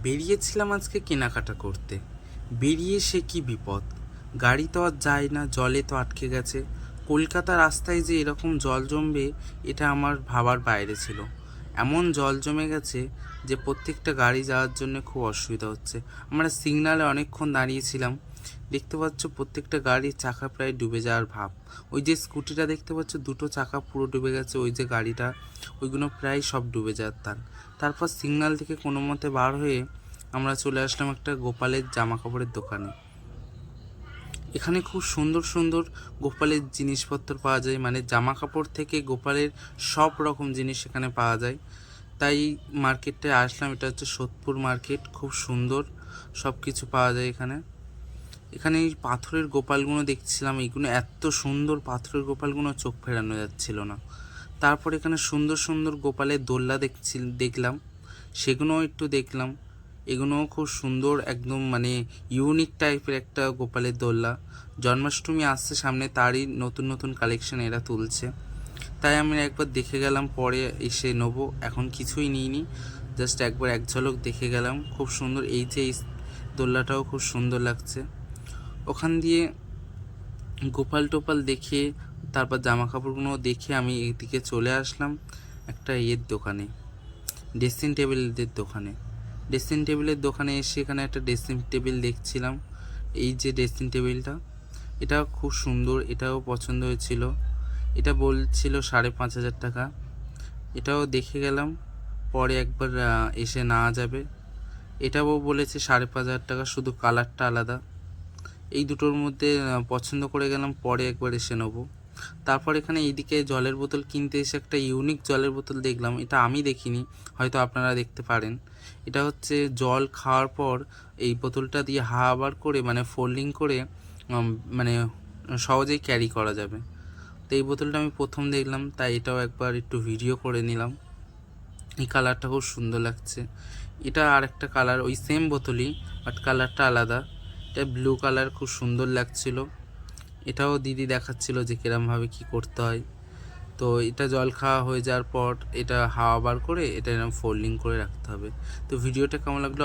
বেরিয়েছিলাম আজকে কেনাকাটা করতে। বেরিয়ে সে কি বিপদ! গাড়ি তো আর যায় না, জলে তো আটকে গেছে। কলকাতা রাস্তায় যে এরকম জল জমবে এটা আমার ভাবার বাইরে ছিল। এমন জল জমে গেছে যে প্রত্যেকটা গাড়ি যাওয়ার জন্য খুব অসুবিধা হচ্ছে। আমরা সিগনালে অনেকক্ষণ দাঁড়িয়েছিলাম। দেখতে পাচ্ছ প্রত্যেকটা গাড়ির চাকা প্রায় ডুবে যাওয়ার ভাব। ওই যে স্কুটিটা দেখতে পাচ্ছ দুটো চাকা পুরো ডুবে গেছে, ওই যে গাড়িটা ওইগুলো প্রায় সব ডুবে যাওয়ার তার। তারপর সিগন্যাল থেকে কোনো মতে বার হয়ে আমরা চলে আসলাম একটা গোপালের জামা কাপড়ের দোকানে। এখানে খুব সুন্দর সুন্দর গোপালের জিনিসপত্র পাওয়া যায়, মানে জামা কাপড় থেকে গোপালের সব রকম জিনিস এখানে পাওয়া যায়। তাই মার্কেটটায় আসলাম। এটা হচ্ছে সোদপুর মার্কেট, খুব সুন্দর সব কিছু পাওয়া যায় এখানে। এখানে এই পাথরের গোপালগুলো দেখছিলাম, এইগুলো এত সুন্দর পাথরের গোপালগুলো চোখ ফেরানো যাচ্ছিল না। তারপর এখানে সুন্দর সুন্দর গোপালের দোলনা দেখলাম, সেগুলোও একটু দেখলাম। এগুলোও খুব সুন্দর, একদম মানে ইউনিক টাইপের একটা গোপালের দোলনা। জন্মাষ্টমী আসছে সামনে, তারই নতুন নতুন কালেকশন এরা তুলছে। তাই আমি একবার দেখে গেলাম, পরে এসে নেবো। এখন কিছুই নিইনি, জাস্ট একবার এক ঝলক দেখে গেলাম। খুব সুন্দর, এই যে এই দোলনাটাও খুব সুন্দর লাগছে। ওখান দিয়ে গোপাল টোপাল দেখে তারপর জামা কাপড়গুলো দেখে আমি এইদিকে চলে আসলাম একটা দোকানে, ড্রেসিং টেবিলের দোকানে। ড্রেসিং টেবিলের দোকানে এসে এখানে একটা ড্রেসিং টেবিল দেখছিলাম। এই যে ড্রেসিং টেবিলটা, এটা খুব সুন্দর, এটাও পছন্দ হয়েছিল। এটা বলছিল 5,500 টাকা। এটাও দেখে গেলাম, পরে একবার এসে নেওয়া যাবে। এটাও বলেছে 5,500 টাকা, শুধু কালারটা আলাদা। এই দুটোর মধ্যে পছন্দ করে গেলাম, পরে একবার এসে নেবো। তারপর এখানে এইদিকে জলের বোতল কিনতে এসে একটা ইউনিক জলের বোতল দেখলাম। এটা আমি দেখিনি, হয়তো আপনারা দেখতে পারেন। এটা হচ্ছে জল খাওয়ার পর এই বোতলটা দিয়ে হাওয়া করে, মানে ফোল্ডিং করে মানে সহজেই ক্যারি করা যাবে। তো এই বোতলটা আমি প্রথম দেখলাম, তাই এটাও একবার একটু ভিডিও করে নিলাম। এই কালারটা খুব সুন্দর লাগছে। এটা আর একটা কালার, ওই সেম বোতলই বাট কালারটা আলাদা। এটা ব্লু কালার, খুব সুন্দর লাগছিল। এটাও দিদি দেখাচ্ছিল যে কিরমভাবে কি করতে হয়। তো এটা জল খাওয়া হয়ে যাওয়ার পর এটা হাওয়া বার করে এটা এরকম ফোল্ডিং করে রাখতে হবে। তো ভিডিওটা কেমন লাগলো